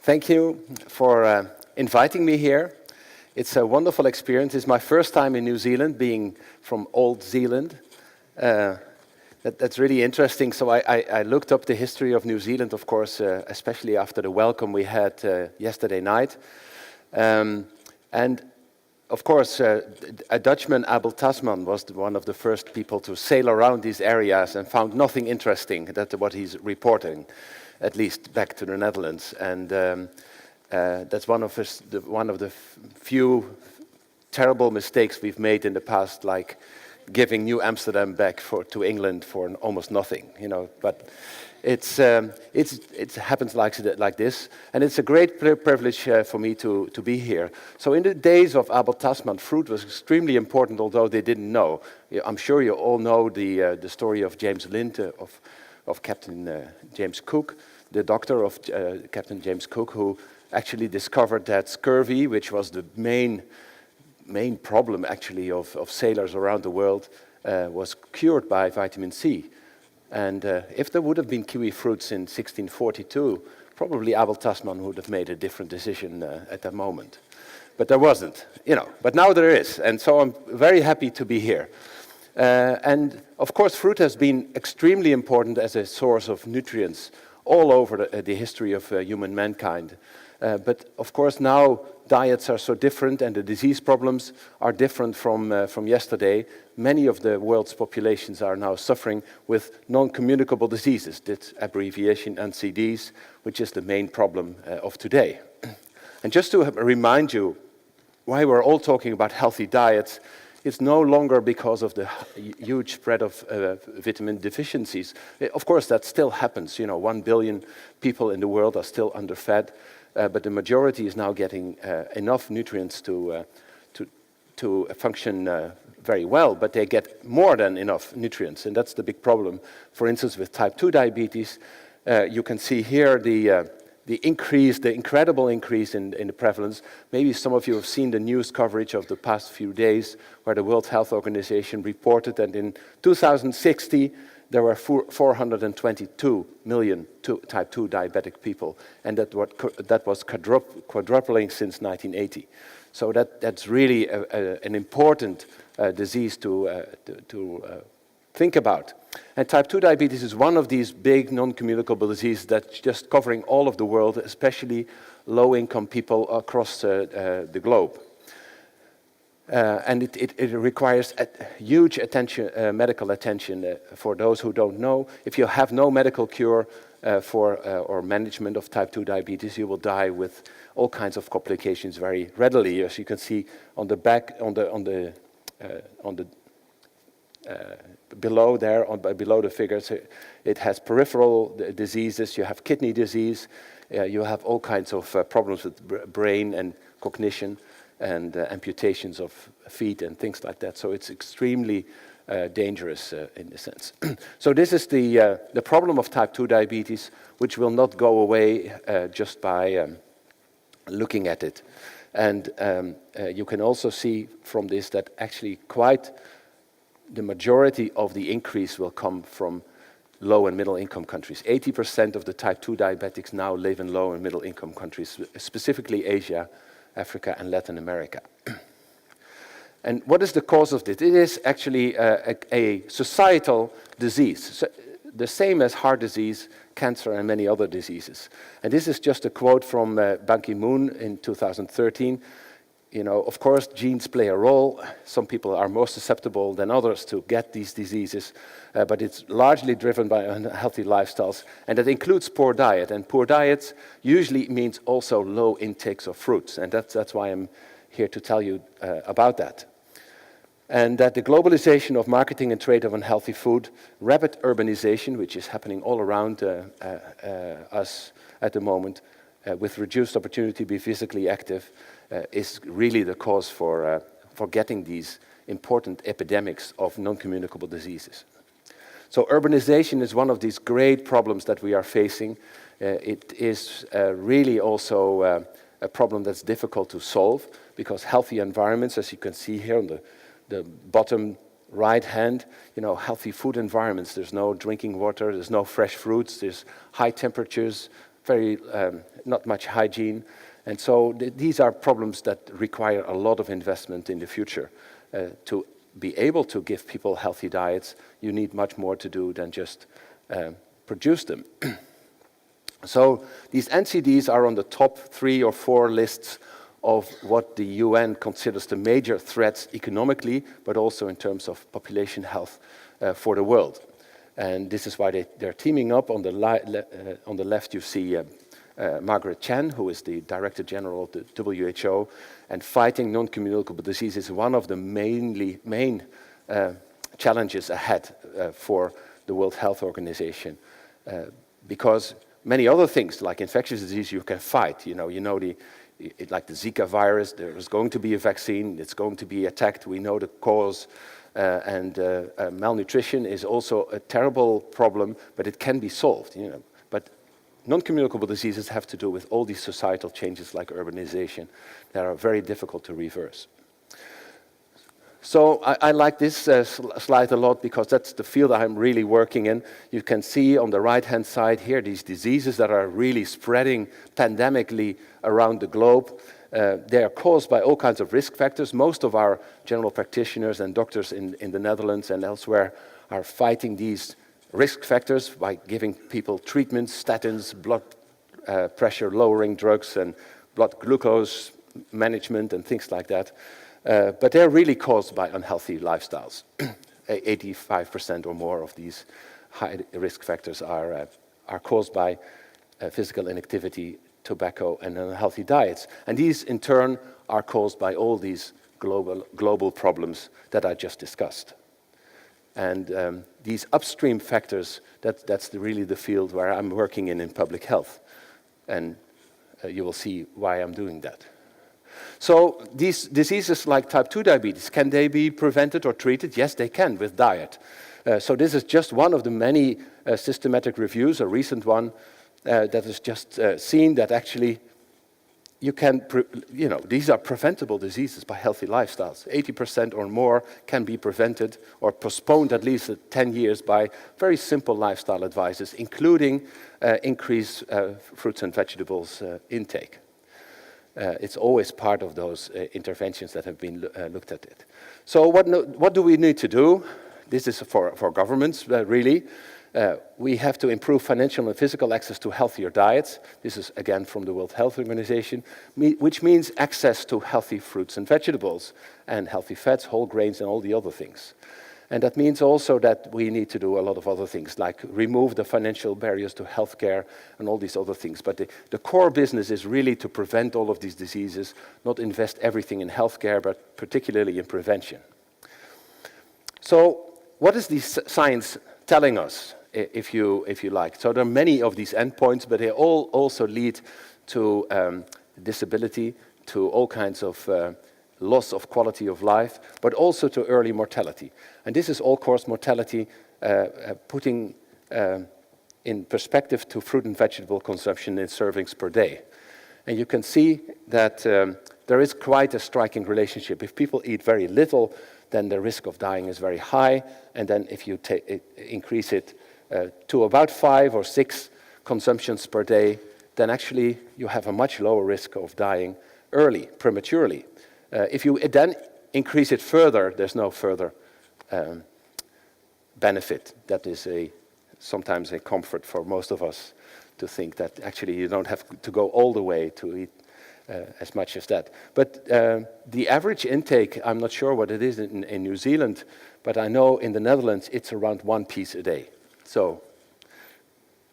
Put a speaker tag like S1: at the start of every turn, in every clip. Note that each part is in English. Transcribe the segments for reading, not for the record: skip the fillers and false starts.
S1: Thank you for inviting me here. It's a wonderful experience. It's my first time in New Zealand, being from Old Zealand. That's really interesting. So I looked up the history of New Zealand, of course, especially after the welcome we had yesterday night. And of course, a Dutchman, Abel Tasman, was one of the first people to sail around these areas and found nothing interesting. That's what he's reporting, at least back to the Netherlands. And that's one of the few terrible mistakes we've made in the past, like giving New Amsterdam back to England for almost nothing, you know. But it happens like this, and it's a great privilege for me to be here. So in the days of Abel Tasman, fruit was extremely important, although they didn't know. I'm sure you all know the story of James Lind, of Captain James Cook, the doctor of Captain James Cook, who actually discovered that scurvy, which was the main problem actually of sailors around the world, was cured by vitamin C. And if there would have been Kiwifruits in 1642, probably Abel Tasman would have made a different decision at that moment. But there wasn't, you know. But now there is, and so I'm very happy to be here. And of course, fruit has been extremely important as a source of nutrients all over the history of human mankind. But of course, now diets are so different, and the disease problems are different from yesterday. Many of the world's populations are now suffering with non-communicable diseases, this abbreviation NCDs, which is the main problem of today. And just to remind you why we're all talking about healthy diets, it's no longer because of the huge spread of vitamin deficiencies. Of course, that still happens. You know, 1 billion people in the world are still underfed, but the majority is now getting enough nutrients to function very well, but they get more than enough nutrients, and that's the big problem. For instance, with type 2 diabetes, you can see here the incredible increase in the prevalence. Maybe some of you have seen the news coverage of the past few days, where the World Health Organization reported that in 2060, there were 422 million type 2 diabetic people, and that was quadrupling since 1980. So that's really an important disease to think about. And type 2 diabetes is one of these big non-communicable diseases that's just covering all of the world, especially low-income people across the globe. And it requires huge attention, medical attention. For those who don't know, if you have no medical cure or management of type 2 diabetes, you will die with all kinds of complications very readily. As you can see on the back, below the figures, it has peripheral diseases. You have kidney disease. You have all kinds of problems with brain and cognition, and amputations of feet and things like that. So it's extremely dangerous in a sense. So this is the problem of type 2 diabetes, which will not go away just by looking at it. And you can also see from this that actually quite the majority of the increase will come from low and middle income countries. 80% of the type 2 diabetics now live in low and middle income countries, specifically Asia, Africa, and Latin America. And what is the cause of this? It is actually a societal disease, so the same as heart disease, cancer, and many other diseases. And this is just a quote from Ban Ki-moon in 2013. You know, of course, genes play a role. Some people are more susceptible than others to get these diseases, but it's largely driven by unhealthy lifestyles, and that includes poor diet. And poor diets usually means also low intakes of fruits, and that's why I'm here to tell you about that. And that the globalization of marketing and trade of unhealthy food, rapid urbanization, which is happening all around us at the moment, with reduced opportunity to be physically active, is really the cause for getting these important epidemics of non-communicable diseases. So urbanization is one of these great problems that we are facing. It is really also a problem that's difficult to solve, because healthy environments, as you can see here on the bottom right hand, you know, healthy food environments. There's no drinking water, there's no fresh fruits, there's high temperatures, very not much hygiene. And so these are problems that require a lot of investment in the future. To be able to give people healthy diets, you need much more to do than just produce them. So these NCDs are on the top 3 or 4 lists of what the UN considers the major threats economically, but also in terms of population health for the world. And this is why they're teaming up. On the left you see Margaret Chan, who is the Director General of the WHO, and fighting non-communicable disease is one of the main challenges ahead for the World Health Organization, because many other things like infectious disease you can fight. Like the Zika virus, there is going to be a vaccine. It's going to be attacked. We know the cause. And malnutrition is also a terrible problem, but it can be solved. But non-communicable diseases have to do with all these societal changes like urbanization that are very difficult to reverse. So I like this slide a lot because that's the field I'm really working in. You can see on the right-hand side here these diseases that are really spreading pandemically around the globe. They are caused by all kinds of risk factors. Most of our general practitioners and doctors in the Netherlands and elsewhere are fighting these risk factors by giving people treatments, statins, blood pressure lowering drugs, and blood glucose management and things like that. But they're really caused by unhealthy lifestyles. 85% or more of these high risk factors are caused by physical inactivity, tobacco, and unhealthy diets. And these, in turn, are caused by all these global problems that I just discussed. And these upstream factors, that's really the field where I'm working in public health. And you will see why I'm doing that. So these diseases like type 2 diabetes, can they be prevented or treated? Yes, they can with diet. So this is just one of the many systematic reviews, a recent one, that has just seen that actually you can, these are preventable diseases by healthy lifestyles. 80% or more can be prevented or postponed at least 10 years by very simple lifestyle advices, including increased fruits and vegetables intake. It's always part of those interventions that have been looked at it. So what do we need to do? This is for governments, really. We have to improve financial and physical access to healthier diets. This is, again, from the World Health Organization, which means access to healthy fruits and vegetables and healthy fats, whole grains, and all the other things. And that means also that we need to do a lot of other things, like remove the financial barriers to healthcare and all these other things. But the core business is really to prevent all of these diseases, not invest everything in healthcare, but particularly in prevention. So what is the science telling us, if you like? So there are many of these endpoints, but they all also lead to disability, to all kinds of loss of quality of life, but also to early mortality. And this is all-cause mortality putting in perspective to fruit and vegetable consumption in servings per day. And you can see that there is quite a striking relationship. If people eat very little, then the risk of dying is very high. And then if you increase it to about 5 or 6 consumptions per day, then actually you have a much lower risk of dying early, prematurely. If you then increase it further, there's no further benefit. That is sometimes a comfort for most of us to think that actually you don't have to go all the way to eat as much as that. But the average intake, I'm not sure what it is in New Zealand, but I know in the Netherlands it's around 1 piece a day. So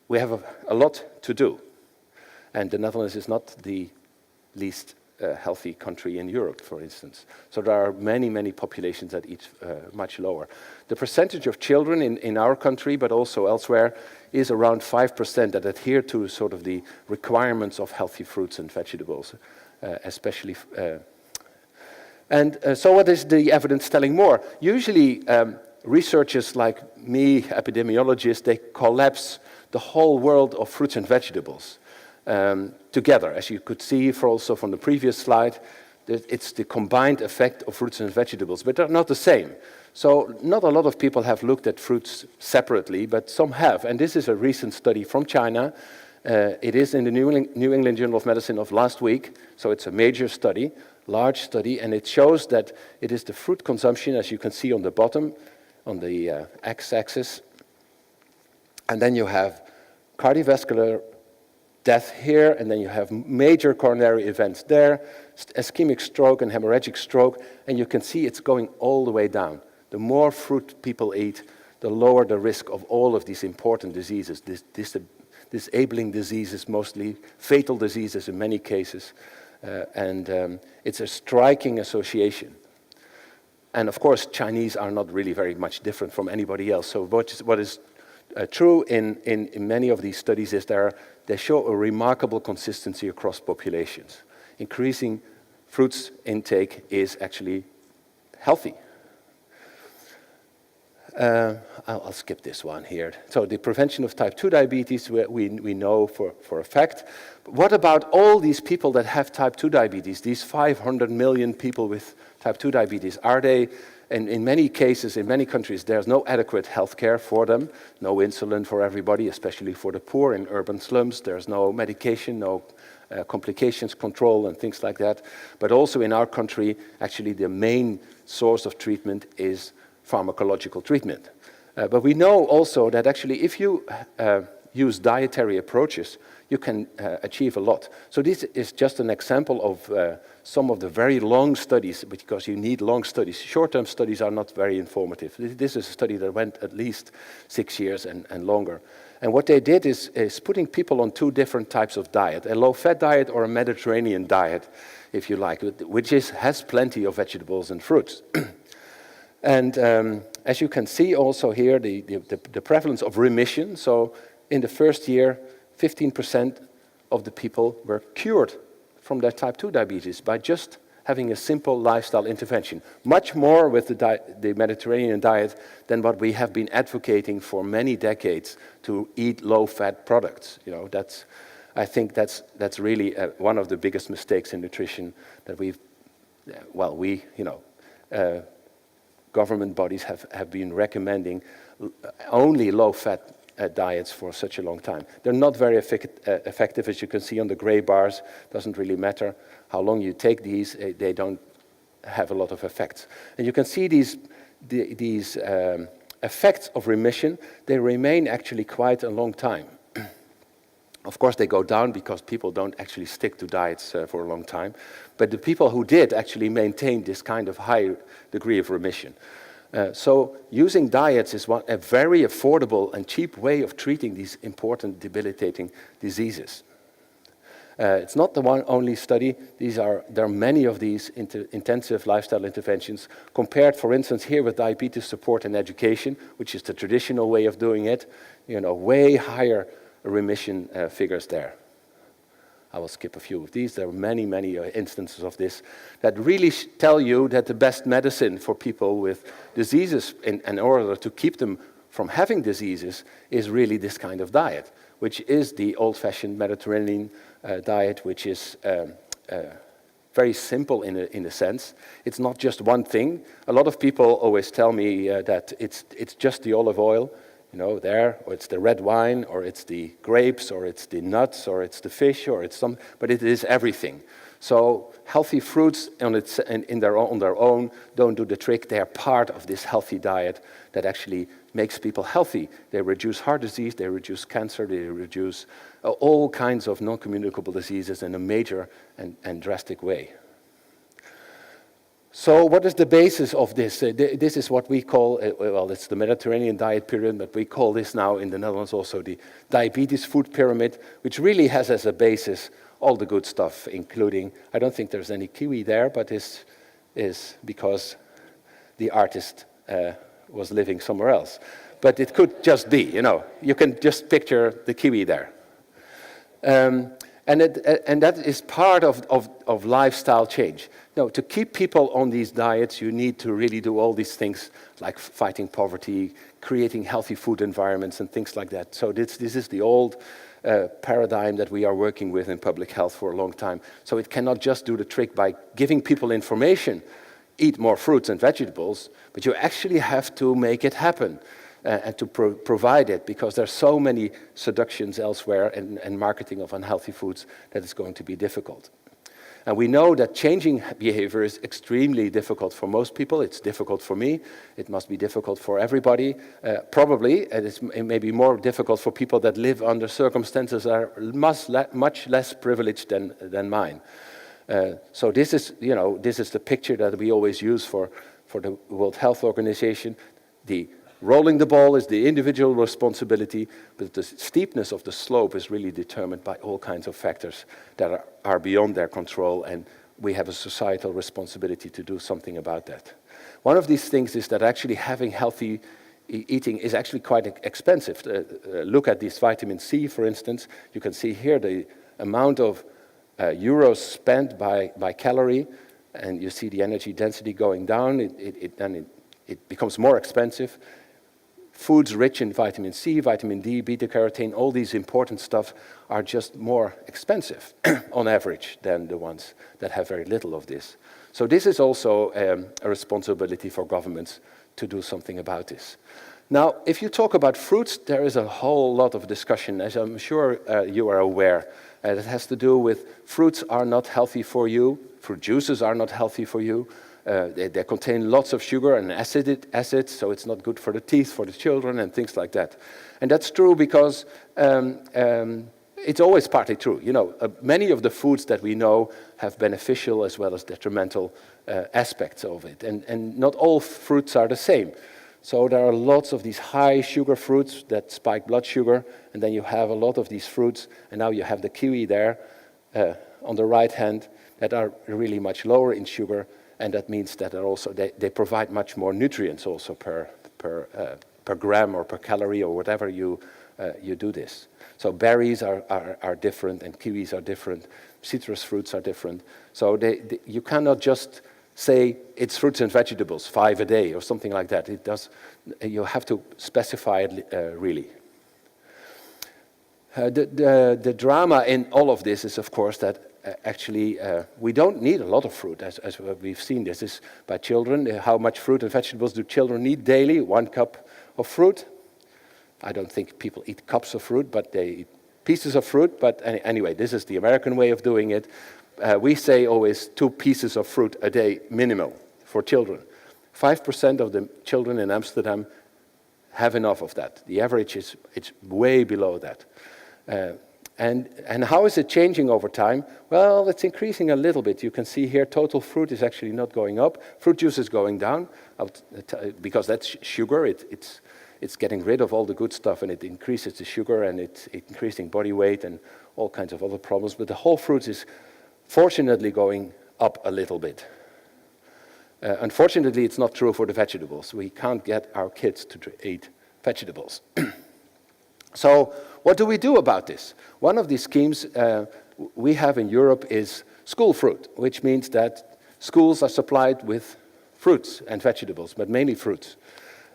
S1: we have a lot to do. And the Netherlands is not the least healthy country in Europe, for instance. So there are many, many populations that eat much lower. The percentage of children in our country, but also elsewhere, is around 5% that adhere to sort of the requirements of healthy fruits and vegetables, especially. So what is the evidence telling more? Usually researchers like me, epidemiologists, they collapse the whole world of fruits and vegetables together. As you could see also from the previous slide, it's the combined effect of fruits and vegetables, but they're not the same. So not a lot of people have looked at fruits separately, but some have. And this is a recent study from China, It is in the New England Journal of Medicine of last week, so it's a major study, large study, and it shows that it is the fruit consumption, as you can see on the bottom, on the x-axis, and then you have cardiovascular death here, and then you have major coronary events there, ischemic stroke and hemorrhagic stroke, and you can see it's going all the way down. The more fruit people eat, the lower the risk of all of these important diseases, disabling diseases, mostly fatal diseases in many cases, and it's a striking association. And of course, Chinese are not really very much different from anybody else. So what is true in many of these studies is they show a remarkable consistency across populations. Increasing fruits intake is actually healthy. I'll skip this one here. So the prevention of type 2 diabetes, we know for a fact. But what about all these people that have type 2 diabetes, these 500 million people with type 2 diabetes? Are they, and in many cases, in many countries, there's no adequate health care for them, no insulin for everybody, especially for the poor in urban slums. There's no medication, no complications control and things like that. But also in our country, actually the main source of treatment is pharmacological treatment. But we know also that actually if you use dietary approaches, you can achieve a lot. So this is just an example of some of the very long studies, because you need long studies. Short-term studies are not very informative. This is a study that went at least 6 years and longer. And what they did is putting people on 2 different types of diet, a low-fat diet or a Mediterranean diet, if you like, which has plenty of vegetables and fruits. And as you can see also here, the prevalence of remission. So in the first year, 15% of the people were cured from their type 2 diabetes by just having a simple lifestyle intervention. Much more with the Mediterranean diet than what we have been advocating for many decades to eat low-fat products. You know, I think that's really one of the biggest mistakes in nutrition that government bodies have been recommending only low-fat diets for such a long time. They're not very effective, as you can see on the gray bars. Doesn't really matter how long you take these, they don't have a lot of effects. And you can see these effects of remission, they remain actually quite a long time. Of course, they go down because people don't actually stick to diets for a long time. But the people who did actually maintained this kind of high degree of remission. So using diets is a very affordable and cheap way of treating these important debilitating diseases. It's not the only study. There are many of these intensive lifestyle interventions compared, for instance, here with diabetes support and education, which is the traditional way of doing it, way higher remission figures there. I will skip a few of these. There are many, many instances of this that really tell you that the best medicine for people with diseases in order to keep them from having diseases is really this kind of diet, which is the old-fashioned Mediterranean diet, which is very simple in a sense. It's not just one thing. A lot of people always tell me that it's just the olive oil, or it's the red wine, or it's the grapes, or it's the nuts, or it's the fish, or it's but it is everything. So healthy fruits on their own don't do the trick. They are part of this healthy diet that actually makes people healthy. They reduce heart disease, they reduce cancer, they reduce all kinds of non-communicable diseases in a major and drastic way. So what is the basis of this? This is what we call, it's the Mediterranean diet pyramid, but we call this now in the Netherlands also the diabetes food pyramid, which really has as a basis all the good stuff, including, I don't think there's any kiwi there, but this is because the artist was living somewhere else. But it could just be, you can just picture the kiwi there. And that is part of lifestyle change. To keep people on these diets, you need to really do all these things like fighting poverty, creating healthy food environments and things like that. So this is the old paradigm that we are working with in public health for a long time. So it cannot just do the trick by giving people information, eat more fruits and vegetables, but you actually have to make it happen. and to provide it, because there's so many seductions elsewhere and marketing of unhealthy foods that it's going to be difficult. And we know that changing behavior is extremely difficult for most people. It's difficult for me. It must be difficult for everybody, probably. And it may be more difficult for people that live under circumstances that are much less privileged than mine. So this is the picture that we always use for the World Health Organization. The rolling the ball is the individual responsibility, but the steepness of the slope is really determined by all kinds of factors that are beyond their control, and we have a societal responsibility to do something about that. One of these things is that actually having healthy eating is actually quite expensive. Look at this vitamin C, for instance. You can see here the amount of euros spent by calorie, and you see the energy density going down. It becomes more expensive. Foods rich in vitamin C, vitamin D, beta-carotene, all these important stuff are just more expensive on average than the ones that have very little of this. So this is also a responsibility for governments to do something about this. Now, if you talk about fruits, there is a whole lot of discussion, as I'm sure you are aware. It has to do with fruits are not healthy for you, fruit juices are not healthy for you. They contain lots of sugar and acids, so it's not good for the teeth, for the children, and things like that. And that's true because it's always partly true. Many of the foods that we know have beneficial as well as detrimental aspects of it. And not all fruits are the same. So there are lots of these high sugar fruits that spike blood sugar, and then you have a lot of these fruits, and now you have the kiwi there on the right hand that are really much lower in sugar. And that means that they provide much more nutrients also per gram or per calorie or whatever you do this. So berries are different, and kiwis are different. Citrus fruits are different. So you cannot just say it's fruits and vegetables 5 a day or something like that. You have to specify it really. The drama in all of this is, of course, that actually we don't need a lot of fruit, as we've seen. This is by children. How much fruit and vegetables do children need daily? 1 cup of fruit. I don't think people eat cups of fruit, but they eat pieces of fruit. But anyway, this is the American way of doing it. We say always 2 pieces of fruit a day minimum for children. 5% of the children in Amsterdam have enough of that. The average is way below that. And how is it changing over time? Well, it's increasing a little bit. You can see here total fruit is actually not going up. Fruit juice is going down because that's sugar. It's getting rid of all the good stuff, and it increases the sugar, and it's increasing body weight and all kinds of other problems. But the whole fruit is fortunately going up a little bit. Unfortunately, it's not true for the vegetables. We can't get our kids to eat vegetables. So what do we do about this? One of these schemes we have in Europe is Schoolfruit, which means that schools are supplied with fruits and vegetables, but mainly fruits.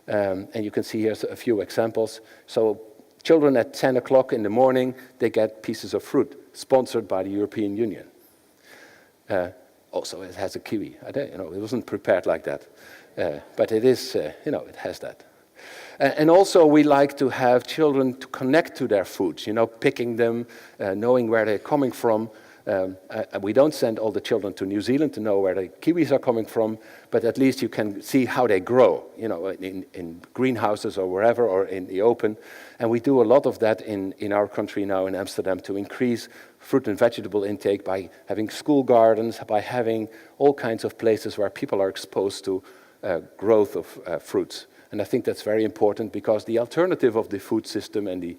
S1: And you can see here a few examples. So children at 10 o'clock in the morning, they get pieces of fruit, sponsored by the European Union. Also, it has a kiwi. It wasn't prepared like that. But it is, it has that. And also, we like to have children to connect to their foods, picking them, knowing where they're coming from. We don't send all the children to New Zealand to know where the kiwis are coming from, but at least you can see how they grow, in greenhouses or wherever, or in the open. And we do a lot of that in our country now in Amsterdam to increase fruit and vegetable intake by having school gardens, by having all kinds of places where people are exposed to growth of fruits. And I think that's very important because the alternative of the food system and the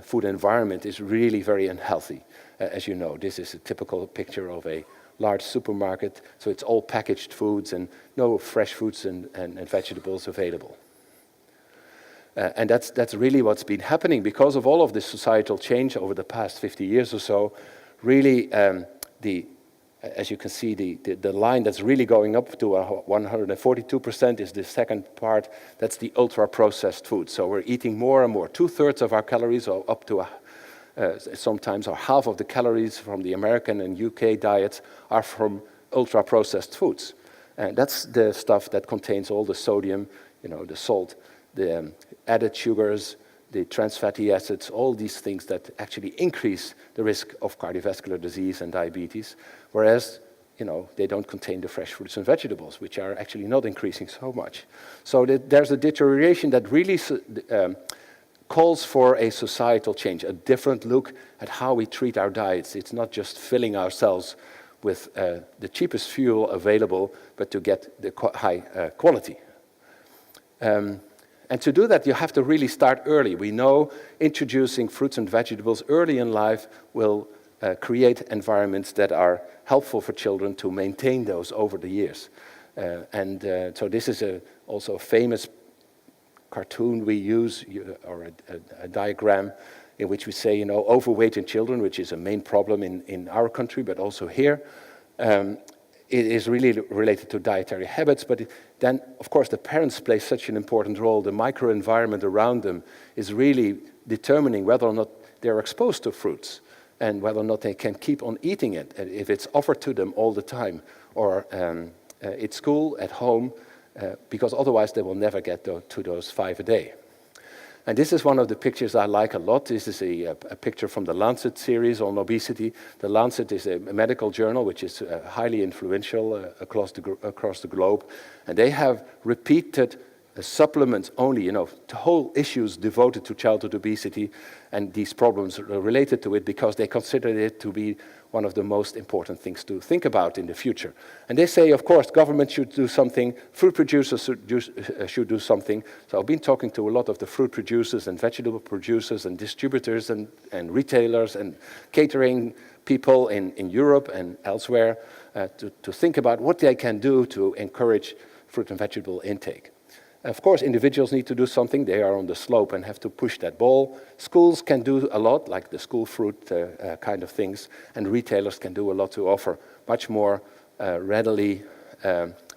S1: food environment is really very unhealthy. As you know, this is a typical picture of a large supermarket, so it's all packaged foods and no fresh fruits and vegetables available. And that's really what's been happening because of all of this societal change over the past 50 years or so. Really, as you can see, the line that's really going up to 142% is the second part. That's the ultra-processed food. So we're eating more and more. 2/3 of our calories, or up to sometimes, or half of the calories from the American and UK diets are from ultra-processed foods. And that's the stuff that contains all the sodium, the salt, the added sugars, the trans fatty acids, all these things that actually increase the risk of cardiovascular disease and diabetes, whereas they don't contain the fresh fruits and vegetables, which are actually not increasing so much. So there's a deterioration that really calls for a societal change, a different look at how we treat our diets. It's not just filling ourselves with the cheapest fuel available, but to get the high quality. And to do that, you have to really start early. We know introducing fruits and vegetables early in life will create environments that are helpful for children to maintain those over the years. So this is also a famous cartoon we use, or a diagram, in which we say, overweight in children, which is a main problem in our country, but also here. It is really related to dietary habits, but then, of course, the parents play such an important role. The microenvironment around them is really determining whether or not they're exposed to fruits and whether or not they can keep on eating it, if it's offered to them all the time, or at school, at home, because otherwise they will never get to those 5 a day. And this is one of the pictures I like a lot. This is a picture from the Lancet series on obesity. The Lancet is a medical journal which is highly influential across the globe. And they have repeated supplements only, to whole issues devoted to childhood obesity and these problems related to it, because they consider it to be one of the most important things to think about in the future. And they say, of course, government should do something, fruit producers should do something. So I've been talking to a lot of the fruit producers and vegetable producers and distributors and retailers and catering people in Europe and elsewhere to think about what they can do to encourage fruit and vegetable intake. Of course, individuals need to do something. They are on the slope and have to push that ball. Schools can do a lot, like the Schoolfruit kind of things, and retailers can do a lot to offer much more readily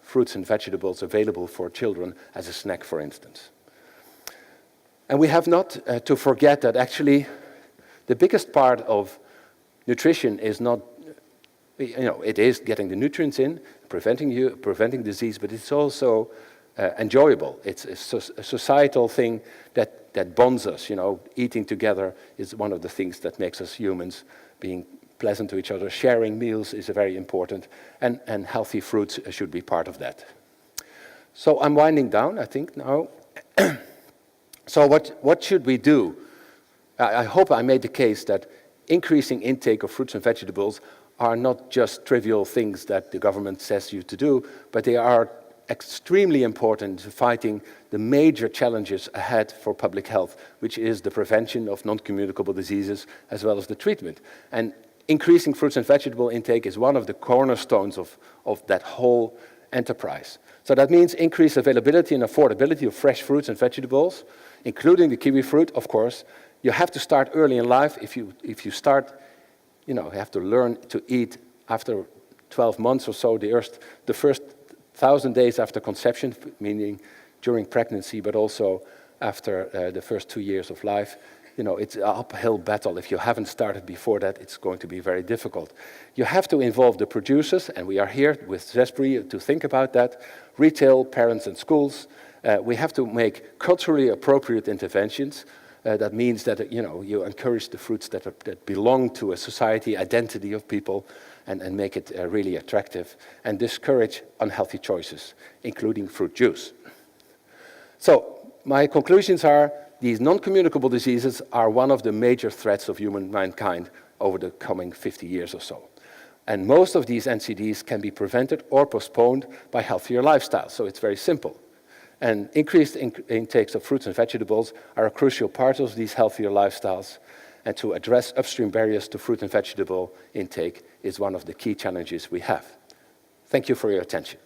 S1: fruits and vegetables available for children as a snack, for instance. And we have not to forget that actually the biggest part of nutrition is not, it is getting the nutrients in, preventing disease, but it's also enjoyable. It's a societal thing that bonds us. Eating together is one of the things that makes us humans, being pleasant to each other. Sharing meals is very important, and healthy fruits should be part of that. So I'm winding down, I think, now. So what should we do? I hope I made the case that increasing intake of fruits and vegetables are not just trivial things that the government says you to do, but they are extremely important to fighting the major challenges ahead for public health, which is the prevention of non-communicable diseases as well as the treatment. And increasing fruits and vegetable intake is one of the cornerstones of that whole enterprise. So that means increased availability and affordability of fresh fruits and vegetables, including the kiwifruit, of course. You have to start early in life. If you start, you have to learn to eat after 12 months or so, the first 1,000 days after conception, meaning during pregnancy, but also after the first 2 years of life. It's an uphill battle. If you haven't started before that, it's going to be very difficult. You have to involve the producers, and we are here with Zespri to think about that, retail, parents, and schools. We have to make culturally appropriate interventions. That means that you encourage the fruits that belong to a society identity of people, and make it really attractive, and discourage unhealthy choices, including fruit juice. So my conclusions are these non-communicable diseases are one of the major threats of mankind over the coming 50 years or so. And most of these NCDs can be prevented or postponed by healthier lifestyles, so it's very simple. And increased intakes of fruits and vegetables are a crucial part of these healthier lifestyles. And to address upstream barriers to fruit and vegetable intake is one of the key challenges we have. Thank you for your attention.